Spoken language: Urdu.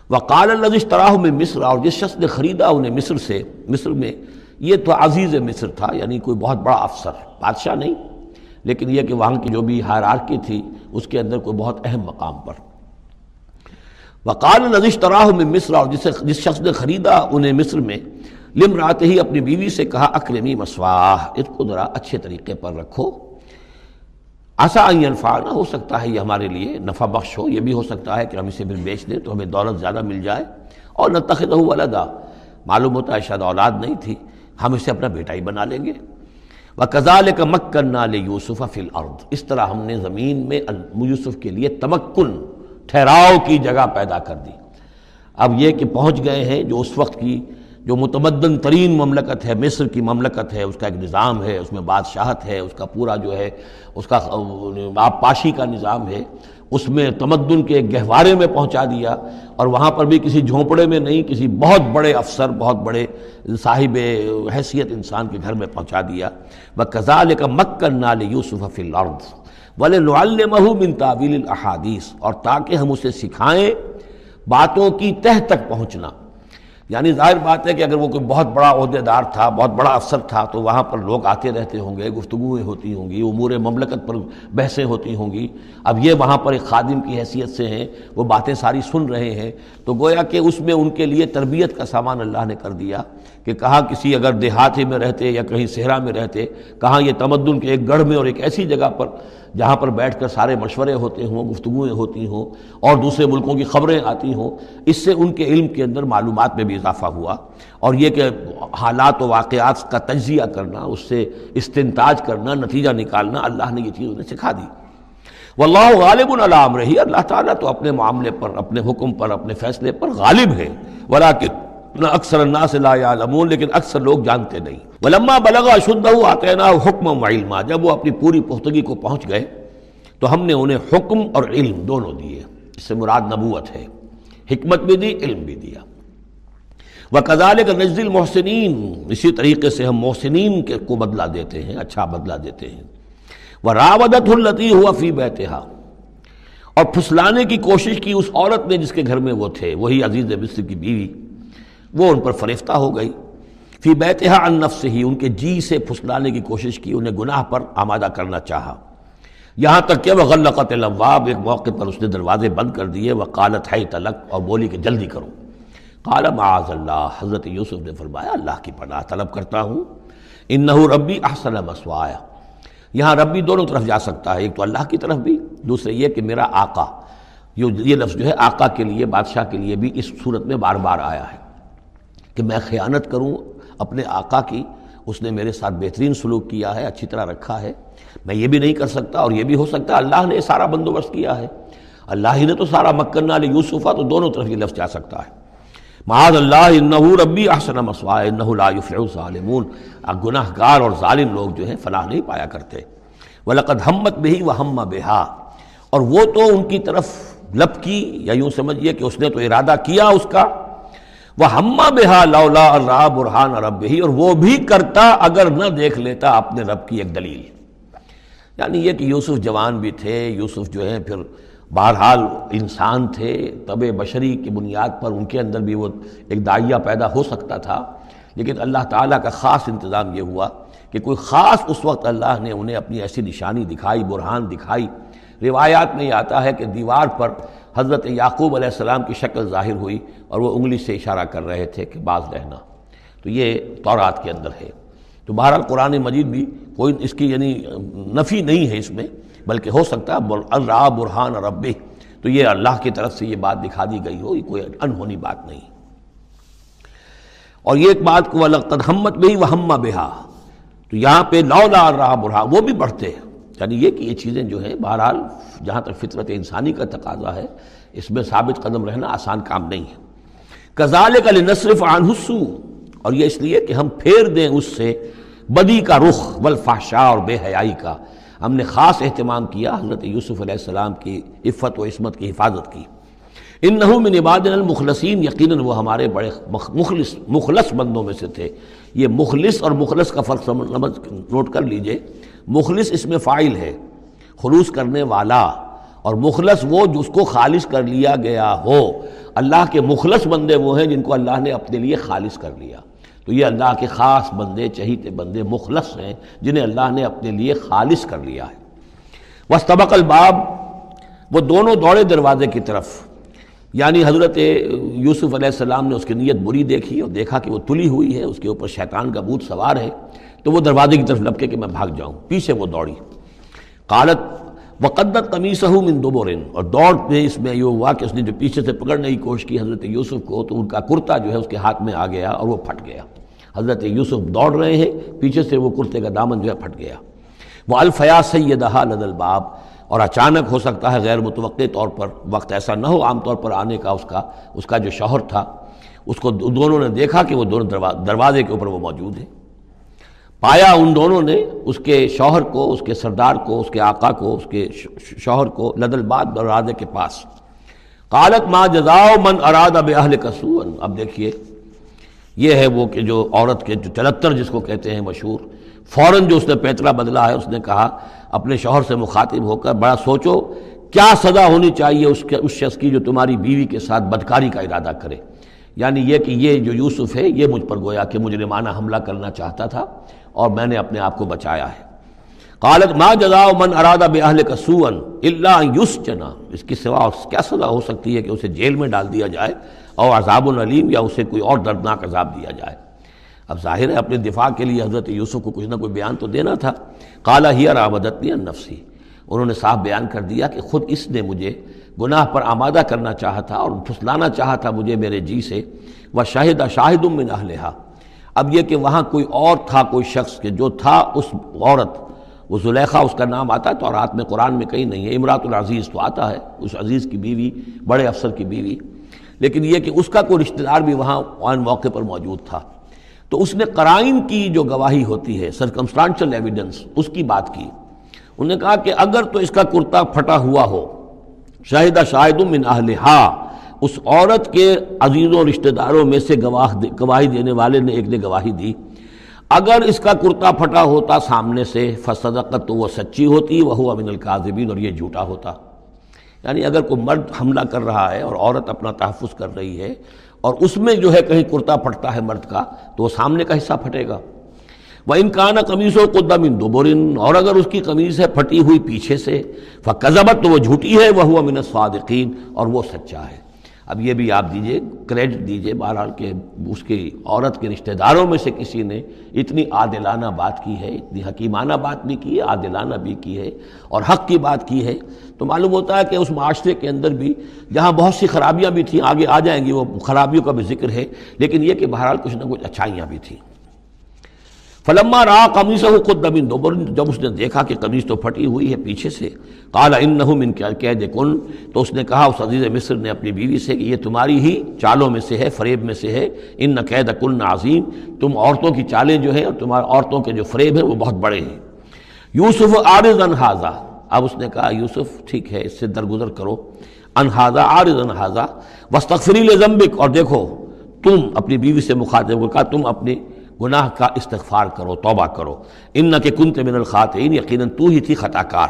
وقال الذی اشتراہ من مصر، اور جس شخص نے خریدا انہیں مصر سے، مصر میں یہ تو عزیز مصر تھا، یعنی کوئی بہت بڑا افسر، بادشاہ نہیں، لیکن یہ کہ وہاں کی جو بھی ہائرارکی تھی اس کے اندر کوئی بہت اہم مقام پر۔ وقال الذی اشتراہ من مصر، اور جس شخص نے خریدا انہیں مصر میں، لامرأتہ، اپنی بیوی سے کہا اکرمی مثواہ، اس کو ذرا اچھے طریقے پر رکھو، عسیٰ ان ینفعنا، ہو سکتا ہے یہ ہمارے لیے نفع بخش ہو، یہ بھی ہو سکتا ہے کہ ہم اسے پھر بیچ دیں تو ہمیں دولت زیادہ مل جائے، اور نتخذہ ولدا، معلوم ہوتا ہے شاید اولاد نہیں تھی، ہم اسے اپنا بیٹا ہی بنا لیں گے۔ وَكَذَلِكَ مَكَّنَّا لِيُوسُفَ فِي الْأَرْضِ، اس طرح ہم نے زمین میں یوسف کے لیے تمکن، ٹھہراؤ کی جگہ پیدا کر دی۔ اب یہ کہ پہنچ گئے ہیں جو اس وقت کی جو متمدن ترین مملکت ہے، مصر کی مملکت ہے، اس کا ایک نظام ہے، اس میں بادشاہت ہے، اس کا پورا جو ہے اس کا آبپاشی کا نظام ہے، اس میں تمدن کے ایک گہوارے میں پہنچا دیا، اور وہاں پر بھی کسی جھونپڑے میں نہیں، کسی بہت بڑے افسر، بہت بڑے صاحب حیثیت انسان کے گھر میں پہنچا دیا۔ وَكَذَلِكَ مَكَّنَّا لِيُوسُفَ فِي الْأَرْضِ وَلِنُعَلِّمَهُ مِن تَأْوِيلِ الْأَحَادِيثِ، اور تاکہ ہم اسے سکھائیں باتوں کی تہ تک پہنچنا۔ یعنی ظاہر بات ہے کہ اگر وہ کوئی بہت بڑا عہدیدار تھا، بہت بڑا افسر تھا، تو وہاں پر لوگ آتے رہتے ہوں گے، گفتگویں ہوتی ہوں گی، امور مملکت پر بحثیں ہوتی ہوں گی۔ اب یہ وہاں پر ایک خادم کی حیثیت سے ہیں، وہ باتیں ساری سن رہے ہیں، تو گویا کہ اس میں ان کے لیے تربیت کا سامان اللہ نے کر دیا کہ کہاں کسی اگر دیہاتی میں رہتے یا کہیں صحرا میں رہتے، کہاں یہ تمدن کے ایک گڑھ میں اور ایک ایسی جگہ پر جہاں پر بیٹھ کر سارے مشورے ہوتے ہوں، گفتگویں ہوتی ہوں، اور دوسرے ملکوں کی خبریں آتی ہوں، اس سے ان کے علم کے اندر معلومات میں بھی اضافہ ہوا، اور یہ کہ حالات و واقعات کا تجزیہ کرنا، اس سے استنتاج کرنا، نتیجہ نکالنا، اللہ نے یہ چیز انہیں سکھا دی۔ واللہ غالب علی امرہ، اللہ تعالیٰ تو اپنے معاملے پر، اپنے حکم پر، اپنے فیصلے پر غالب ہے، ولکن اکثر الناس لا یعلمون، لیکن اکثر لوگ جانتے نہیں۔ ولما بلغ اشدہ آتیناہ حکما وعلما، جب وہ اپنی پوری پختگی کو پہنچ گئے تو ہم نے انہیں حکم اور علم دونوں دیے، اس سے مراد نبوت ہے، حکمت بھی دی، علم بھی دیا۔ وَكَذَلِكَ نَجْزِي الْمُحْسِنِينَ، اسی طریقے سے ہم محسنین کو بدلہ دیتے ہیں، اچھا بدلہ دیتے ہیں۔ وَرَاوَدَتْهُ الَّتِي هُوَ فِي بَيْتِهَا، اور پھسلانے کی کوشش کی اس عورت نے جس کے گھر میں وہ تھے، وہی عزیز مصر کی بیوی، وہ ان پر فریفتہ ہو گئی۔ فی بیتہا عن نفسہ، ان کے جی سے پھسلانے کی کوشش کی، انہیں گناہ پر آمادہ کرنا چاہا، یہاں تک کہ وغلقت الابواب، ایک موقع پر اس نے دروازے بند کر دیے، وقالت حیت لک، اور بولی کہ جلدی کرو۔ قال معاذ اللہ، حضرت یوسف نے فرمایا اللہ کی پناہ طلب کرتا ہوں، انہ ربی احسن مثوایا، یہاں ربی دونوں طرف جا سکتا ہے، ایک تو اللہ کی طرف بھی، دوسرے یہ کہ میرا آقا، یہ لفظ جو ہے آقا کے لیے، بادشاہ کے لیے بھی اس صورت میں بار بار آیا ہے کہ میں خیانت کروں اپنے آقا کی، اس نے میرے ساتھ بہترین سلوک کیا ہے، اچھی طرح رکھا ہے، میں یہ بھی نہیں کر سکتا، اور یہ بھی ہو سکتا ہے اللہ نے سارا بندوبست کیا ہے، اللہ ہی نے تو سارا مکننا لیوسف، تو دونوں طرف یہ لفظ جا سکتا ہے۔ معاذ اللہ انہ ربی احسن مثوایا انہ لا یفلح الظالمون، گناہ گار اور ظالم لوگ جو ہیں فلاح نہیں پایا کرتے۔ وَلَقَدْ هَمَّتْ بِهِ وَهَمَّ بِهَا، اور وہ تو ان کی طرف لب کی، یا یوں سمجھیے کہ اس نے تو ارادہ کیا اس کا، وَهَمَّ بِهَا لَوْلَا أَن رَأَىٰ بُرْهَانَ رَبِّهِ، اور وہ بھی کرتا اگر نہ دیکھ لیتا اپنے رب کی ایک دلیل۔ یعنی یہ کہ یوسف جوان بھی تھے، یوسف جو ہے پھر بہرحال انسان تھے، طبع بشری کی بنیاد پر ان کے اندر بھی وہ ایک داعیہ پیدا ہو سکتا تھا، لیکن اللہ تعالیٰ کا خاص انتظام یہ ہوا کہ کوئی خاص اس وقت اللہ نے انہیں اپنی ایسی نشانی دکھائی، برہان دکھائی۔ روایات میں یہ آتا ہے کہ دیوار پر حضرت یعقوب علیہ السلام کی شکل ظاہر ہوئی، اور وہ انگلی سے اشارہ کر رہے تھے کہ باز رہنا، تو یہ تورات کے اندر ہے۔ تو بہرحال قرآن مجید بھی کوئی اس کی یعنی نفی نہیں ہے اس میں، بلکہ ہو سکتا ہے رَأَىٰ بُرْهَانَ رَبِّهِ، تو یہ اللہ کی طرف سے یہ بات دکھا دی گئی ہو، یہ کوئی انہونی بات نہیں۔ اور یہ ایک بات کو وَلَقَدْ هَمَّتْ بِهِ وَهَمَّ بِهَا، تو یہاں پہ لولا رَأَىٰ بُرْهَانَ، وہ بھی بڑھتے ہیں، یعنی یہ کہ یہ چیزیں جو ہیں بہرحال جہاں تک فطرت انسانی کا تقاضا ہے، اس میں ثابت قدم رہنا آسان کام نہیں ہے۔ كَذَلِكَ لِنَصْرِفَ عَنْهُ السُّوءَ، اور یہ اس لیے کہ ہم پھیر دیں اس سے بدی کا رخ، والفحشاء، اور بے حیائی کا۔ ہم نے خاص اہتمام کیا حضرت یوسف علیہ السلام کی عفت و عصمت کی حفاظت کی۔ انہ من عبادنا المخلصین، یقیناً وہ ہمارے بڑے مخلص بندوں میں سے تھے۔ یہ مخلص اور مخلص کا فرق نوٹ کر لیجئے، مخلص اس میں فاعل ہے، خلوص کرنے والا، اور مخلص وہ جس کو خالص کر لیا گیا ہو۔ اللہ کے مخلص بندے وہ ہیں جن کو اللہ نے اپنے لیے خالص کر لیا، تو یہ اللہ کے خاص بندے، چہیتے بندے مخلص ہیں جنہیں اللہ نے اپنے لیے خالص کر لیا ہے۔ واستبق الباب، وہ دونوں دوڑے دروازے کی طرف، یعنی حضرت یوسف علیہ السلام نے اس کی نیت بری دیکھی اور دیکھا کہ وہ تلی ہوئی ہے، اس کے اوپر شیطان کا بھوت سوار ہے، تو وہ دروازے کی طرف لپکے کہ میں بھاگ جاؤں، پیچھے وہ دوڑی۔ قالت وقدت قمیصہ من دبر، اور دوڑ میں اس میں یہ ہوا کہ اس نے جو پیچھے سے پکڑنے کی کوشش کی حضرت یوسف کو، تو ان کا کرتا جو ہے اس کے ہاتھ میں آ گیا اور وہ پھٹ گیا۔ حضرت یوسف دوڑ رہے ہیں، پیچھے سے وہ کرتے کا دامن جو ہے پھٹ گیا۔ وَأَلْفَيَا سَيِّدَهَا لَدَى الْبَابِ، اور اچانک ہو سکتا ہے غیر متوقع طور پر، وقت ایسا نہ ہو عام طور پر آنے کا، اس کا جو شوہر تھا، اس کو دونوں نے دیکھا کہ وہ دونوں دروازے کے اوپر وہ موجود ہیں۔ پایا ان دونوں نے اس کے شوہر کو، اس کے سردار کو، اس کے آقا کو، اس کے شوہر کو لدى الباب، دروازے کے پاس۔ قالت ما جزاء من اراد باهلك سوءا، اب دیکھیے یہ ہے وہ کہ جو عورت کے جو چلتر جس کو کہتے ہیں مشہور، فوراً جو اس نے پیترا بدلا ہے، اس نے کہا اپنے شوہر سے مخاطب ہو کر، بڑا سوچو کیا سزا ہونی چاہیے اس شخص کی جو تمہاری بیوی کے ساتھ بدکاری کا ارادہ کرے، یعنی یہ کہ یہ جو یوسف ہے یہ مجھ پر گویا کہ مجرمانہ حملہ کرنا چاہتا تھا اور میں نے اپنے آپ کو بچایا ہے۔ قالت ما جزاء من اراد باهلك سوءا الا ان يسجن، اس کی سوا کیا سزا ہو سکتی ہے کہ اسے جیل میں ڈال دیا جائے، اور عذاب علیم، یا اسے کوئی اور دردناک عذاب دیا جائے۔ اب ظاہر ہے اپنے دفاع کے لیے حضرت یوسف کو کچھ نہ کوئی بیان تو دینا تھا۔ قال هي راودتني عن نفسي، انہوں نے صاف بیان کر دیا کہ خود اس نے مجھے گناہ پر آمادہ کرنا چاہا تھا اور پھسلانا چاہا تھا مجھے میرے جی سے۔ وشهد شاهد من اهلها، اب یہ کہ وہاں کوئی اور تھا، کوئی شخص کہ جو تھا اس عورت، وہ زلیخا اس کا نام آتا ہے تو رات میں قرآن میں کہیں نہیں ہے، امراۃ العزیز تو آتا ہے، اس عزیز کی بیوی، بڑے افسر کی بیوی، لیکن یہ کہ اس کا کوئی رشتہ دار بھی وہاں آن موقع پر موجود تھا، تو اس نے قرائن کی جو گواہی ہوتی ہے، سرکمسٹانشل ایویڈنس، اس کی بات کی۔ انہوں نے کہا کہ اگر تو اس کا کرتا پھٹا ہوا ہو، شاہد شاہد من اہلہا، اس عورت کے عزیزوں رشتہ داروں میں سے گواہی دینے والے نے ایک نے گواہی دی، اگر اس کا کرتا پھٹا ہوتا سامنے سے، فصدقت، تو وہ سچی ہوتی، وہو من الکاذبین، اور یہ جھوٹا ہوتا۔ یعنی اگر کوئی مرد حملہ کر رہا ہے اور عورت اپنا تحفظ کر رہی ہے اور اس میں جو ہے کہیں کرتا پھٹتا ہے مرد کا، تو وہ سامنے کا حصہ پھٹے گا۔ وَإِنْ كَانَ قَمِيصُهُ قُدَّ مِن دُبُرٍ، اور اگر اس کی قمیص ہے پھٹی ہوئی پیچھے سے، فَكَذَبَتْ، تو وہ جھوٹی ہے، وَهُوَ مِنَ الصَّادِقِينَ، اور وہ سچا ہے۔ اب یہ بھی آپ دیجئے، کریڈٹ دیجئے بہرحال کہ اس کی عورت کے رشتہ داروں میں سے کسی نے اتنی عادلانہ بات کی ہے، اتنی حکیمانہ بات بھی کی ہے، عادلانہ بھی کی ہے اور حق کی بات کی ہے، تو معلوم ہوتا ہے کہ اس معاشرے کے اندر بھی جہاں بہت سی خرابیاں بھی تھیں، آگے آ جائیں گی وہ خرابیوں کا بھی ذکر ہے، لیکن یہ کہ بہرحال کچھ نہ کچھ اچھائیاں بھی تھیں۔ فلما رأى قمیصه قد من دبر، جب اس نے دیکھا کہ قمیص تو پھٹی ہوئی ہے پیچھے سے، قال انه من کید کن، تو اس نے کہا اس عزیز مصر نے اپنی بیوی سے کہ یہ تمہاری ہی چالوں میں سے ہے، فریب میں سے ہے، ان کید کن عظیم، تم عورتوں کی چالیں جو ہیں اور تمہارے عورتوں کے جو فریب ہیں وہ بہت بڑے ہیں۔ یوسف اعرض عن ھذا، اب اس نے کہا یوسف ٹھیک ہے اس سے درگزر کرو، عن ھذا، اعرض عن ھذا، واستغفری لذنبک، اور دیکھو تم اپنی بیوی سے مخاطب ہو کہا تم اپنے گناہ کا استغفار کرو، توبہ کرو، انک کنت من الخاطئین، یقیناً تو ہی تھی خطا کار۔